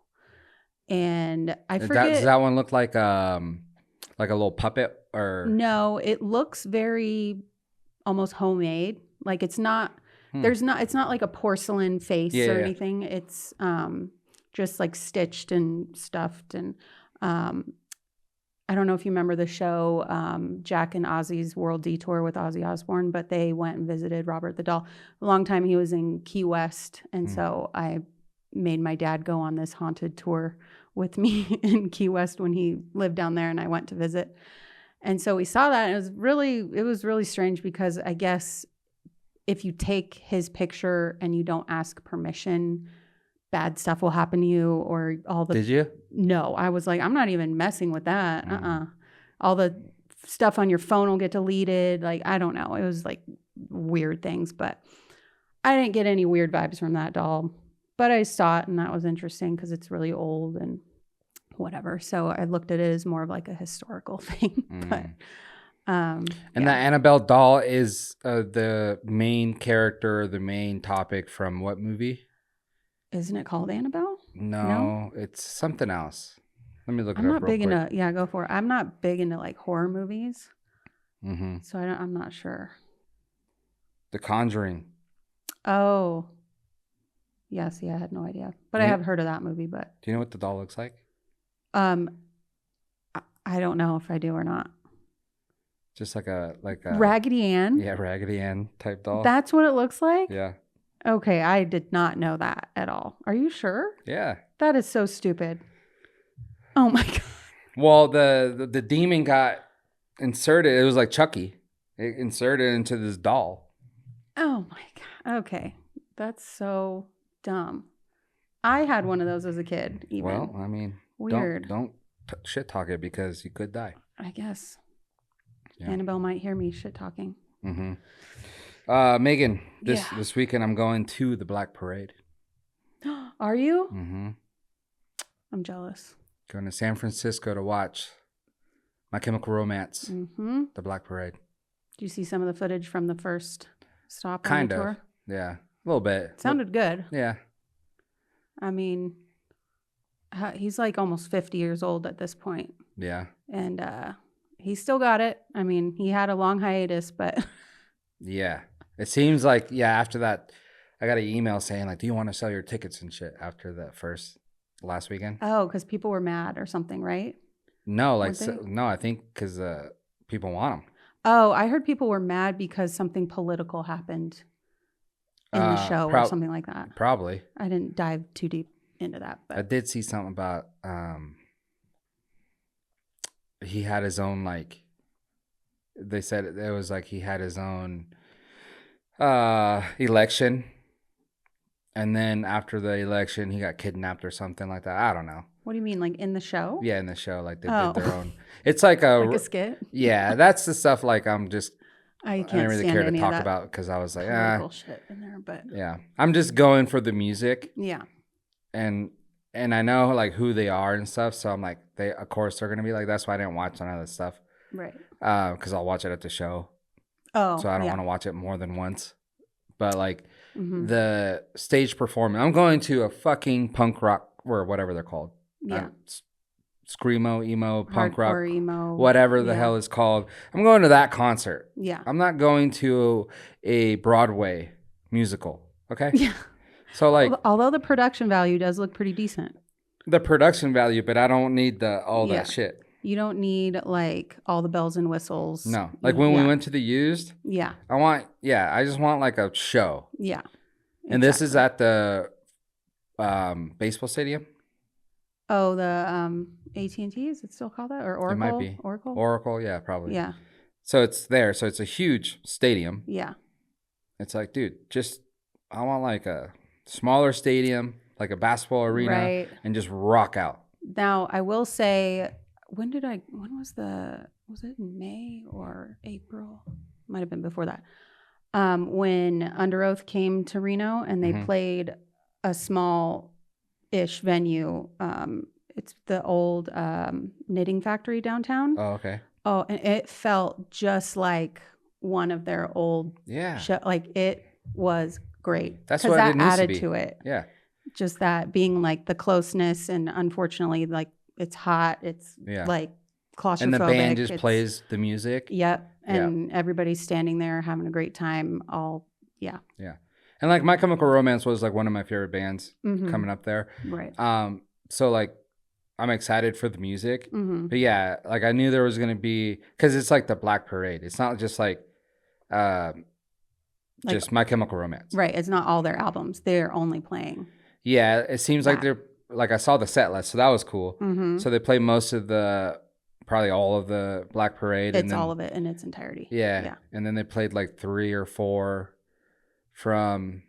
And I forget. Does that one look like a little puppet or? No, it looks very almost homemade. Like it's not. It's not like a porcelain face or anything. It's just like stitched and stuffed. And I don't know if you remember the show Jack and Ozzy's World Detour with Ozzy Osbourne, but they went and visited Robert the Doll. A long time he was in Key West, and so I made my dad go on this haunted tour with me in Key West when he lived down there, and I went to visit. And so we saw that, and it was really strange because I guess if you take his picture and you don't ask permission, bad stuff will happen to you, or all the. Did you? No, I was like, I'm not even messing with that. All the stuff on your phone will get deleted. Like, I don't know. It was like weird things, but I didn't get any weird vibes from that doll. But I saw it, and that was interesting because it's really old and whatever. So I looked at it as more of like a historical thing. But and that Annabelle doll is the main character, the main topic from what movie? Isn't it called Annabelle? No, it's something else. Let me look it I'm up not real big quick. into, yeah, go for it. I'm not big into like horror movies. Mm-hmm. So I'm not sure. The Conjuring. Oh. Yeah, see, I had no idea. But I have heard of that movie, but. Do you know what the doll looks like? I don't know if I do or not. Just like a Raggedy Ann? Yeah, Raggedy Ann type doll. That's what it looks like? Yeah. Okay, I did not know that at all. Are you sure? Yeah. That is so stupid. Oh my God. Well, the demon got inserted. It was like Chucky. It inserted into this doll. Oh my God. Okay. That's so dumb. I had one of those as a kid, even. Well, I mean, weird. Don't shit talk it because you could die. I guess. Yeah. Annabelle might hear me shit talking. Mm-hmm. Megan, this weekend I'm going to the Black Parade. Are you? Mm-hmm. I'm jealous. Going to San Francisco to watch My Chemical Romance. Mm-hmm. The Black Parade. Did you see some of the footage from the first stop on Kind the of. tour? Yeah. A little bit. It sounded good. Yeah. I mean, he's like almost 50 years old at this point. Yeah. And he still got it. I mean, he had a long hiatus, but... Yeah. It seems like, after that, I got an email saying, like, do you want to sell your tickets and shit after the last weekend? Oh, because people were mad or something, right? No, no, I think because people want them. Oh, I heard people were mad because something political happened in the show or something like that. Probably. I didn't dive too deep into that. But I did see something about he had his own, like, they said it was like he had his own election, and then after the election he got kidnapped or something like that. I don't know. What do you mean, like in the show? Yeah, in the show, like they did their own. It's like a skit. Yeah, that's the stuff. Like I didn't really care to talk about because I was like, shit in there, but yeah, I'm just going for the music. Yeah, and I know like who they are and stuff, so I'm like, of course they're gonna be like. That's why I didn't watch none of this stuff. Right. Because I'll watch it at the show. Oh. So I don't want to watch it more than once. But like the stage performance, I'm going to a fucking punk rock or whatever they're called. Yeah. Screamo, emo, punk Hardcore, rock, emo, whatever the hell it's called. I'm going to that concert. Yeah. I'm not going to a Broadway musical. Okay. Yeah. So like, although the production value does look pretty decent. The production value, but I don't need all that shit. You don't need like all the bells and whistles. No. Like when we went to the Used. Yeah. I just want like a show. Yeah. And this is at the baseball stadium. Oh, the AT&T, is it still called that? Or Oracle? It might be. Oracle, yeah, probably. Yeah. So it's there. So it's a huge stadium. Yeah. It's like, dude, I want like a smaller stadium, like a basketball arena, right, and just rock out. Now, I will say, when was it in May or April? Might have been before that. When Under Oath came to Reno and they played a small-ish venue. It's the old knitting factory downtown. Oh, okay. Oh, and it felt just like one of their old shows. Like it was great. That's what it needs added to be. It. Yeah. Just that being like the closeness, and unfortunately, like it's hot. It's like claustrophobic. And the band just plays the music. Yep. And everybody's standing there having a great time. Yeah. And like My Chemical Romance was like one of my favorite bands coming up there. Right. So like I'm excited for the music. But yeah, like I knew there was going to be, because it's like the Black Parade. It's not just like just My Chemical Romance. Right. It's not all their albums. They're only playing. Yeah. It seems like they're, like I saw the set list, so that was cool. So they play most of probably all of the Black Parade. It's all of it in its entirety. Yeah. And then they played like 3 or 4 from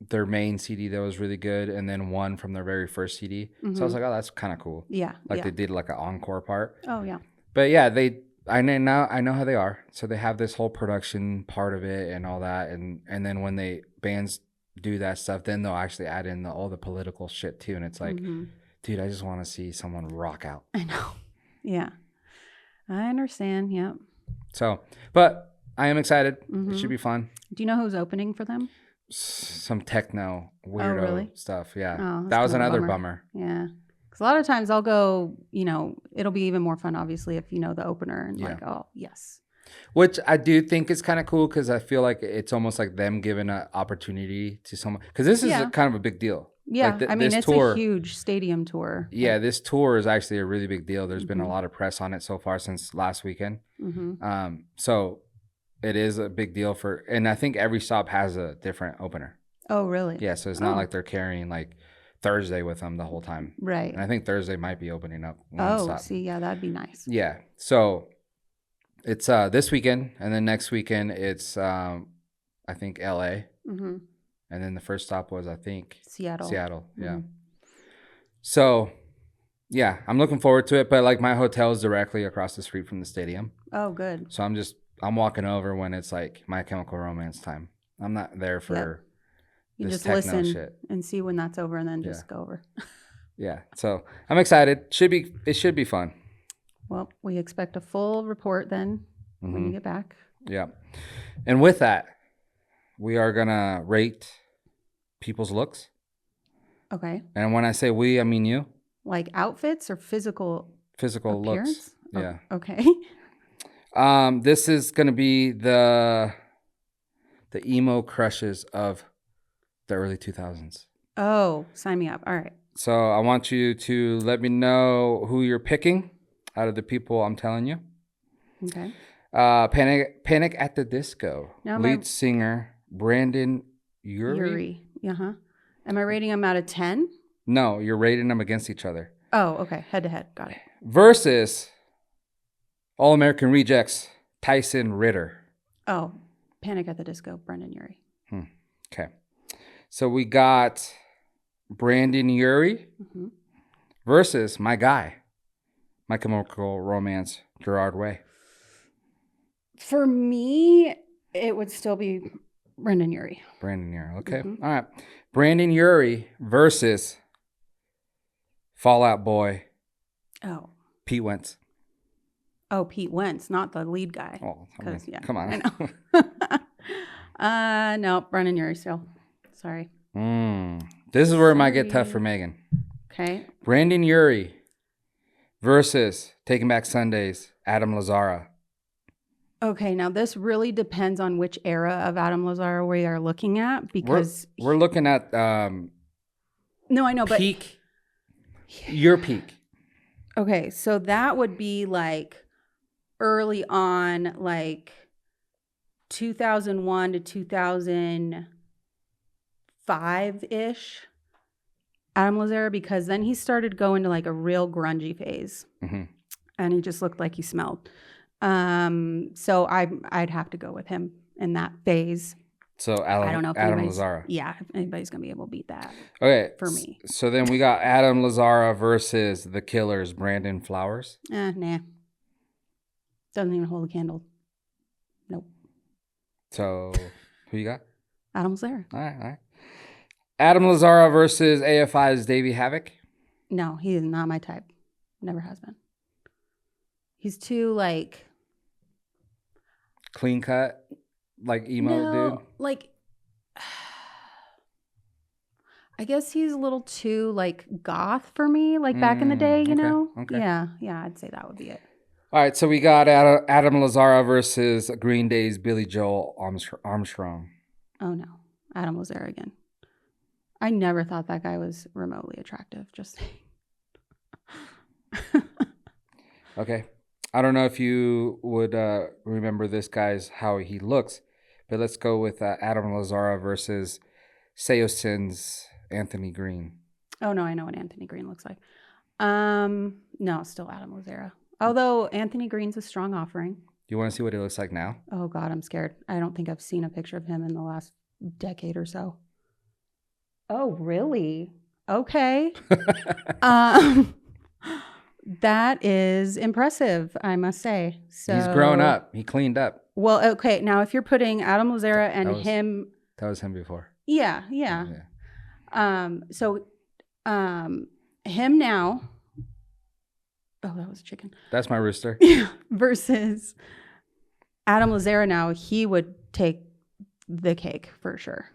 their main CD that was really good, and then 1 from their very first CD. So I was like, oh, that's kind of cool. Yeah. Like they did like an encore part. Oh yeah. But yeah, I know how they are. So they have this whole production part of it and all that, and then when bands do that stuff, then they'll actually add in all the political shit too, and it's like, dude, I just want to see someone rock out. I know. Yeah. I understand. Yep. So, but I am excited. It should be fun. Do you know who's opening for them? Some techno weirdo stuff. Yeah. Oh, that was another bummer. Yeah. Because a lot of times I'll go, it'll be even more fun, obviously, if you know the opener and like, oh, yes. Which I do think is kind of cool because I feel like it's almost like them giving an opportunity to someone. Because this is kind of a big deal. Yeah, like it's tour, a huge stadium tour. Yeah, this tour is actually a really big deal. There's been a lot of press on it so far since last weekend. So it is a big deal and I think every stop has a different opener. Oh, really? Yeah, so it's not like they're carrying like Thursday with them the whole time. Right. And I think Thursday might be opening up. See, yeah, that'd be nice. Yeah, so it's this weekend, and then next weekend it's I think LA. And then the first stop was, I think, Seattle, yeah. So, yeah, I'm looking forward to it. But, like, my hotel is directly across the street from the stadium. Oh, good. So I'm walking over when it's, like, My Chemical Romance time. I'm not there for you this just listen shit. And see when that's over and then just go over. Yeah, so I'm excited. It should be fun. Well, we expect a full report then when you get back. Yeah. And with that, we are going to rate people's looks. Okay. And when I say we, I mean you. Like outfits or physical appearance? Looks. Yeah. Okay. This is going to be the emo crushes of the early 2000s. Oh, sign me up. All right. So I want you to let me know who you're picking out of the people I'm telling you. Okay. Panic at the Disco. Now lead singer Brandon Urie. Am I rating them out of 10? No, you're rating them against each other. Oh, okay. Head to head. Got it. Versus All-American Rejects, Tyson Ritter. Oh, Panic at the Disco, Brandon Urie. Okay. So we got Brandon Urie versus my guy, My Chemical Romance, Gerard Way. For me, it would still be Brandon Urie. Okay. All right. Brandon Urie versus Fallout Boy. Oh. Pete Wentz. Oh, Pete Wentz, not the lead guy. Oh, come on. I know. No, Brandon Urie still. Sorry. This is where it might get tough for Megan. Okay. Brandon Urie versus Taking Back Sundays, Adam Lazzara. Okay, now this really depends on which era of Adam Lazzara we are looking at because we're looking at no, I know, peak. Your peak. Okay, so that would be like early on, like 2001 to 2005-ish. Adam Lazzara, because then he started going to like a real grungy phase, and he just looked like he smelled. So I'd have to go with him in that phase. So I don't know if Adam Lazzara. Yeah, if anybody's gonna be able to beat that. Okay, for me. So then we got Adam Lazzara versus the Killers, Brandon Flowers. Nah, doesn't even hold a candle. Nope. So who you got? Adam Lazzara. All right. Adam Lazzara versus AFI's Davey Havoc. No, he is not my type. Never has been. He's too like clean cut, like emo dude. Like, I guess he's a little too like goth for me. Like back in the day, you know. Okay. Yeah, I'd say that would be it. All right, so we got Adam Lazzara versus Green Day's Billy Joel Armstrong. Oh no, Adam Lazzara again. I never thought that guy was remotely attractive. Just saying. Okay. I don't know if you would remember this guy's how he looks, but let's go with Adam Lazzara versus Seosin's Anthony Green. Oh no, I know what Anthony Green looks like. No, still Adam Lazzara. Although Anthony Green's a strong offering. You want to see what he looks like now? Oh God, I'm scared. I don't think I've seen a picture of him in the last decade or so. Oh really? Okay. That is impressive, I must say. So he's grown up. He cleaned up. Well, okay. Now, if you're putting Adam Lazzara and him, that was him before. Yeah. So, him now. Oh, that was a chicken. That's my rooster. Versus Adam Lazzara now, he would take the cake for sure.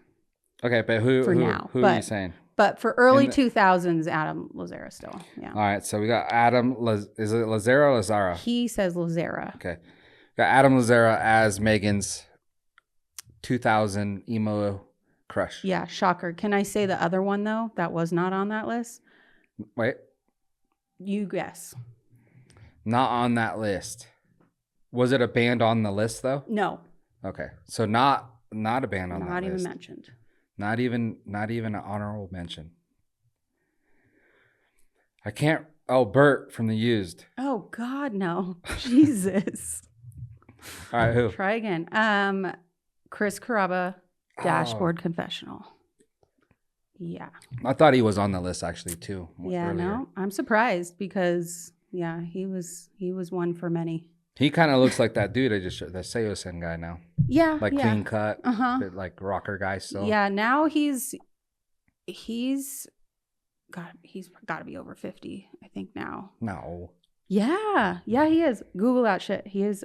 Okay, but who are you saying? But for early 2000s, Adam Lazzara still. Yeah. All right. So we got Adam. Is it Lazzara or Lazzara? He says Lazzara. Okay. Got Adam Lazzara as Megan's 2000 emo crush. Yeah. Shocker. Can I say the other one, though? That was not on that list? Wait. You guess. Not on that list. Was it a band on the list, though? No. Okay. So not a band on that list. Not even mentioned. Not even an honorable mention. I can't. Oh, Bert from The Used. Oh God, no. Jesus. All right, who? Try again. Chris Carrabba, Dashboard Confessional. Yeah. I thought he was on the list actually too. Yeah, earlier. no. I'm surprised because he was one for many. He kind of looks like that dude I just showed, the Seosin guy now. Yeah. Like clean cut, bit like rocker guy still. Yeah, now he's got to be over 50, I think now. No. Yeah, he is. Google that shit. He is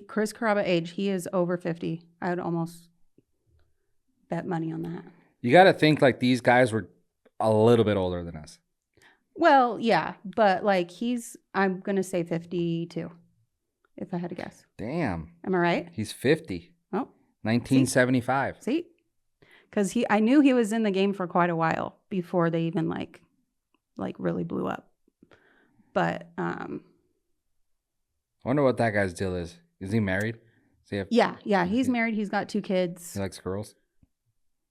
Chris Carrabba age. He is over 50. I would almost bet money on that. You got to think like these guys were a little bit older than us. Well, yeah, but like I'm going to say 52 if I had to guess. Damn. Am I right? He's 50. Oh. 1975. See? Because I knew he was in the game for quite a while before they even like really blew up. But I wonder what that guy's deal is. Is he married? Yeah, he's married. He's got 2 kids. He likes girls?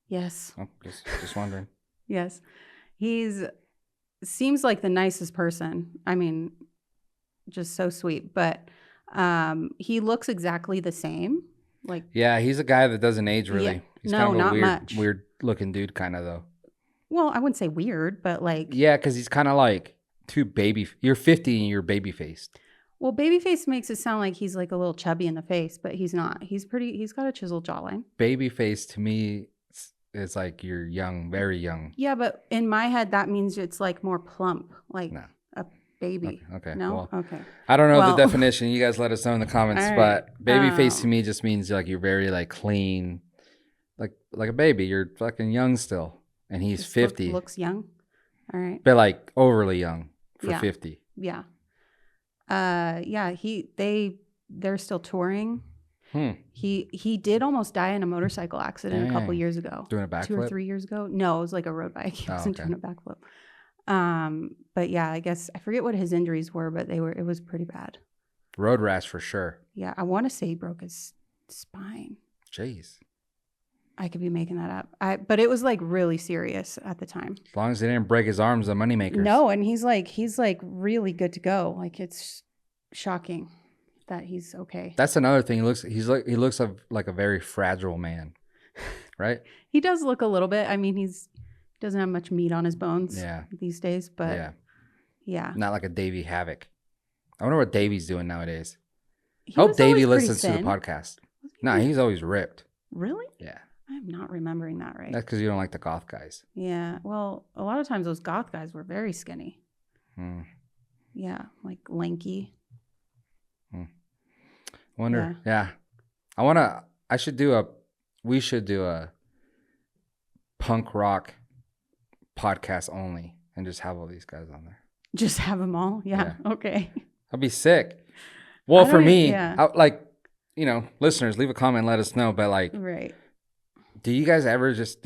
Yes. Oh, just wondering. Yes. Seems like the nicest person. I mean, just so sweet. But he looks exactly the same. Like, yeah, he's a guy that doesn't age really. Yeah. He's No, kind of not a much. weird looking dude kind of though. Well, I wouldn't say weird, but like. Yeah, because he's kind of like too baby. You're 50 and you're baby faced. Well, babyface makes it sound like he's like a little chubby in the face, but he's not. He's got a chiseled jawline. Baby face to me is like you're young, very young. Yeah, but in my head, that means it's like more plump, like a baby. Okay. No? Well, okay. I don't know the definition. You guys let us know in the comments. Right. But baby face to me just means like you're very like clean, like a baby. You're fucking young still. And he's just 50. Looks young. All right. But like overly young for 50. Yeah. They're still touring. He did almost die in a motorcycle accident a couple years ago. Doing a backflip? 2 or 3 years ago. No, it was like a road bike. He wasn't doing a backflip. But yeah, I guess I forget what his injuries were, but it was pretty bad. Road rash for sure. Yeah, I want to say he broke his spine. Jeez. I could be making that up. But it was like really serious at the time. As long as he didn't break his arms, the moneymakers. No, and he's like really good to go. Like it's shocking that he's okay. That's another thing. He looks like a very fragile man, right? He does look a little bit. I mean, he doesn't have much meat on his bones these days, but yeah. Not like a Davey Havoc. I wonder what Davey's doing nowadays. I hope Davey listens to the podcast. No, he's always ripped. Really? Yeah. I'm not remembering that right. That's because you don't like the goth guys. Yeah. Well, a lot of times those goth guys were very skinny. Yeah. Like lanky. Wonder. Yeah. We should do a punk rock podcast only and just have all these guys on there. Just have them all? Yeah. Okay. That'd be sick. Well, for me, listeners, leave a comment and let us know. But like, right. Do you ever just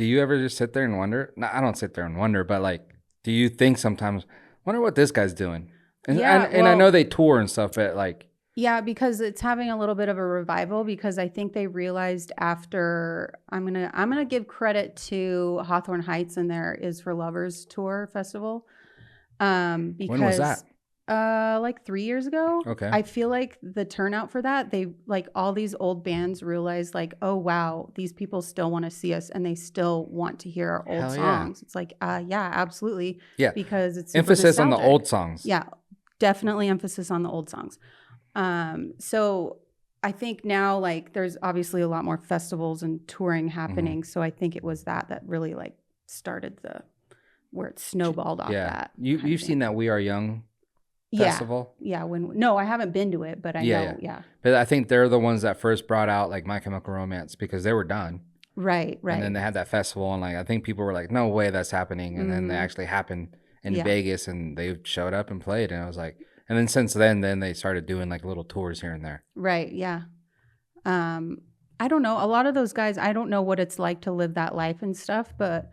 sit there and wonder? No, I don't sit there and wonder, but like, do you think sometimes, wonder what this guy's doing? And I know they tour and stuff, but like. Yeah, because it's having a little bit of a revival because I think they realized after, I'm gonna give credit to Hawthorne Heights and their Is for Lovers tour festival. Because when was that? Like 3 years ago. Okay. I feel like the turnout for that, they like all these old bands realized like, oh wow, these people still want to see us and they still want to hear our old songs. It's like, yeah, absolutely. Yeah. Because it's emphasis on the old songs. Yeah, definitely emphasis on the old songs. So I think now like there's obviously a lot more festivals and touring happening. So I think it was that really like started where it snowballed off that. You've seen that We Are Young festival? Yeah. No, I haven't been to it, but I know. Yeah. But I think they're the ones that first brought out like My Chemical Romance because they were done. Right. And then they had that festival, and like I think people were like, "No way, that's happening!" And then they actually happened in Vegas, and they showed up and played, and I was like, and then since then they started doing like little tours here and there. Right. Yeah. I don't know. A lot of those guys, I don't know what it's like to live that life and stuff, but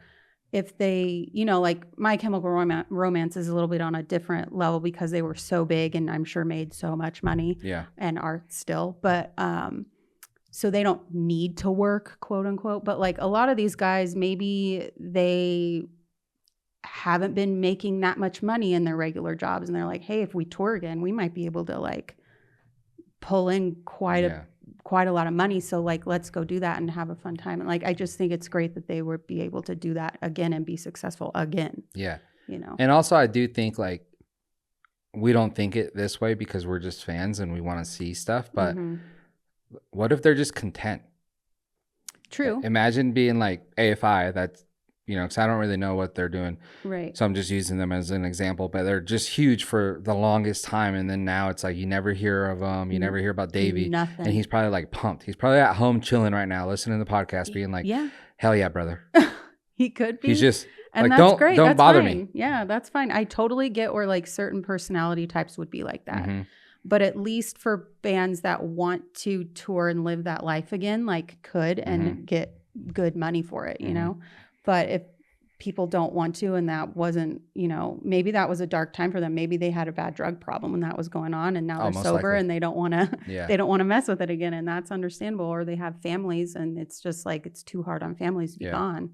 if they, like My Chemical Romance is a little bit on a different level because they were so big and I'm sure made so much money. Yeah. And are still, but so they don't need to work, quote unquote. But like a lot of these guys, maybe they haven't been making that much money in their regular jobs, and they're like, hey, if we tour again, we might be able to like pull in quite a lot of money. So like, let's go do that and have a fun time. And like, I just think it's great that they would be able to do that again and be successful again. Yeah. And also I do think like, we don't think it this way because we're just fans and we want to see stuff. But what if they're just content? True. Imagine being like AFI, that's, because I don't really know what they're doing. Right. So I'm just using them as an example, but they're just huge for the longest time. And then now it's like, you never hear of them. You never hear about Davey. Nothing. And he's probably like pumped. He's probably at home chilling right now, listening to the podcast, being like, hell yeah, brother. He could be. He's just and like, that's great. Don't that's bother fine. me. Yeah, that's fine. I totally get where like certain personality types would be like that. But at least for bands that want to tour and live that life again, like could and get good money for it, But if people don't want to, and that wasn't, maybe that was a dark time for them. Maybe they had a bad drug problem when that was going on, and now they're sober and they don't want to, they don't want to mess with it again, and that's understandable. Or they have families, and it's just like it's too hard on families to be gone.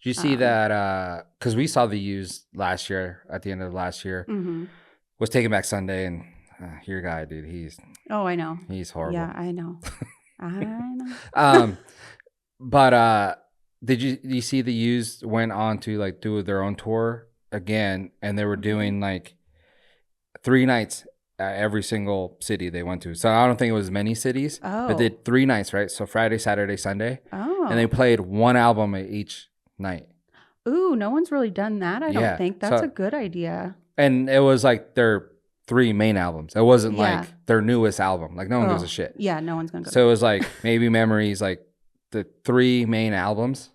Did you see that? Because we saw the Used last year, at the end of last year, was Taking Back Sunday, and your guy, dude, I know, he's horrible. Yeah, I know. I know. But did you see the Used went on to like do their own tour again, and they were doing like 3 nights at every single city they went to. So I don't think it was many cities, but did 3 nights, right? So Friday, Saturday, Sunday. And they played 1 album at each night. Ooh, no one's really done that, I don't think. That's a good idea. And it was like their 3 main albums. It wasn't like their newest album. Like no one gives a shit. Yeah, no one's going to go. So it was like maybe Memories, like the 3 main albums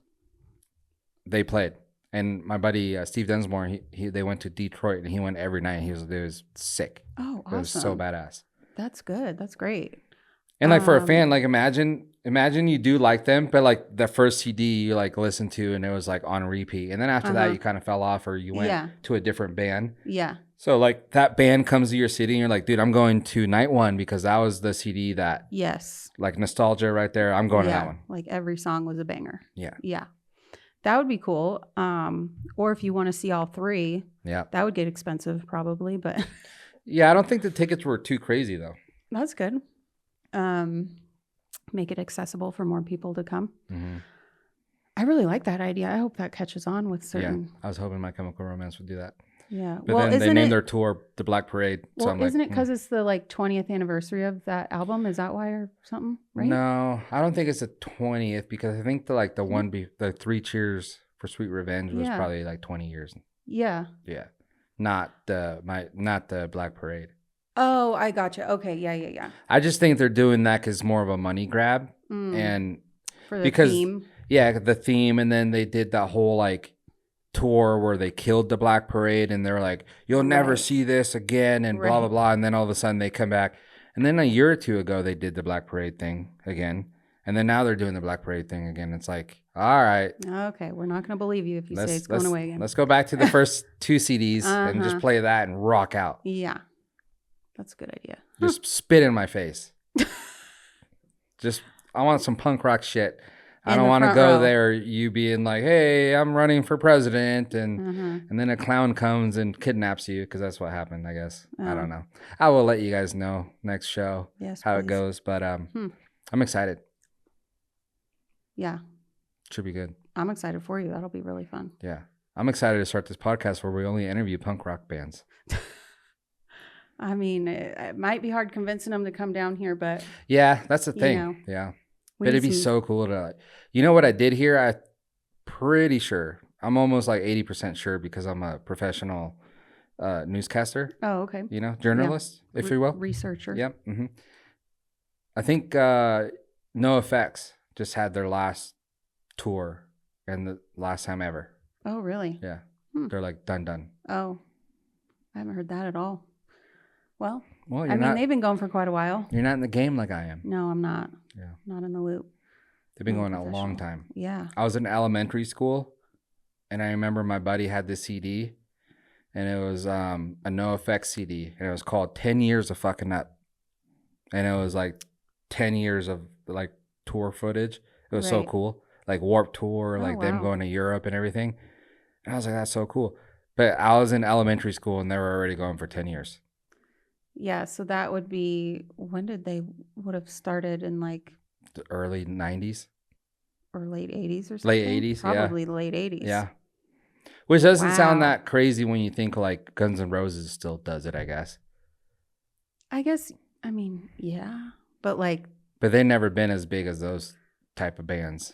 they played. And my buddy Steve Densmore, they went to Detroit and he went every night. It was sick. Oh, awesome. It was so badass. That's good. That's great. And like for a fan, like imagine you do like them, but like the first CD you like listened to and it was like on repeat. And then after that you kind of fell off or you went to a different band. Yeah. So like that band comes to your city and you're like, dude, I'm going to night 1 because that was the CD that like nostalgia right there. I'm going to that one. Like every song was a banger. Yeah. Yeah. That would be cool. Or if you want to see all 3, that would get expensive probably, but yeah, I don't think the tickets were too crazy though. That's good. Make it accessible for more people to come. I really like that idea. I hope that catches on with certain. Yeah, I was hoping My Chemical Romance would do that. Yeah, but then they named their tour The Black Parade. Well, so isn't it because it's the like 20th anniversary of that album? Is that why or something? Right? No, I don't think it's the 20th because I think the 3 Cheers for Sweet Revenge was probably like 20 years. Yeah. Yeah, not the Black Parade. Oh, I gotcha. Okay, yeah. I just think they're doing that because it's more of a money grab and for the theme. Yeah, the theme, and then they did that whole like tour where they killed the Black Parade, and they're like, "You'll never see this again," and blah blah blah. And then all of a sudden they come back, and then a year or 2 ago they did the Black Parade thing again, and then now they're doing the Black Parade thing again. It's like, all right, okay, we're not going to believe you if you say it's going away again. Let's go back to the first 2 CDs and just play that and rock out. Yeah. That's a good idea. Just spit in my face. I want some punk rock shit. I don't want to go there, you being like, hey, I'm running for president. And then a clown comes and kidnaps you because that's what happened, I guess. I don't know. I will let you guys know next show how it goes. But I'm excited. Yeah. Should be good. I'm excited for you. That'll be really fun. Yeah. I'm excited to start this podcast where we only interview punk rock bands. I mean, it might be hard convincing them to come down here, but yeah, that's the thing. Yeah, but it'd be so cool to. You know what I did here? I'm pretty sure. I'm almost like 80% sure because I'm a professional newscaster. Oh, okay. Journalist, if you will, researcher. Yep. I think NoFX just had their last tour and the last time ever. Oh, really? Yeah. They're like done. Oh, I haven't heard that at all. Well, they've been going for quite a while. You're not in the game like I am. No, I'm not. Yeah. Not in the loop. They've been going a long time. Yeah. I was in elementary school, and I remember my buddy had this CD, and it was a No Effects CD, and it was called 10 Years of Fucking Up. And it was like 10 years of like tour footage. It was so cool. Like Warped Tour, like them going to Europe and everything. And I was like, that's so cool. But I was in elementary school and they were already going for 10 years. Yeah, so that would be, when did they would have started, in like the early 90s? Or late 80s or something? Late 80s, Probably late 80s. Yeah. Which doesn't sound that crazy when you think like Guns N' Roses still does it, I guess. I mean, yeah. But like... But they've never been as big as those type of bands.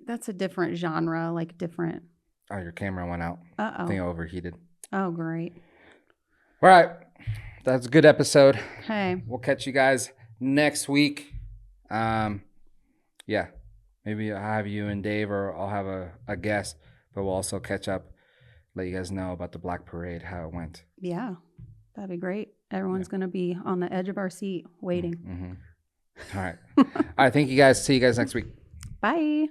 That's a different genre, like different... Oh, your camera went out. Uh-oh. I think it overheated. Oh, great. All right. That's a good episode. Okay. We'll catch you guys next week. Yeah. Maybe I'll have you and Dave, or I'll have a guest, but we'll also catch up, let you guys know about the Black Parade, how it went. Yeah. That'd be great. Everyone's going to be on the edge of our seat waiting. Mm-hmm. All right. All right. Thank you guys. See you guys next week. Bye.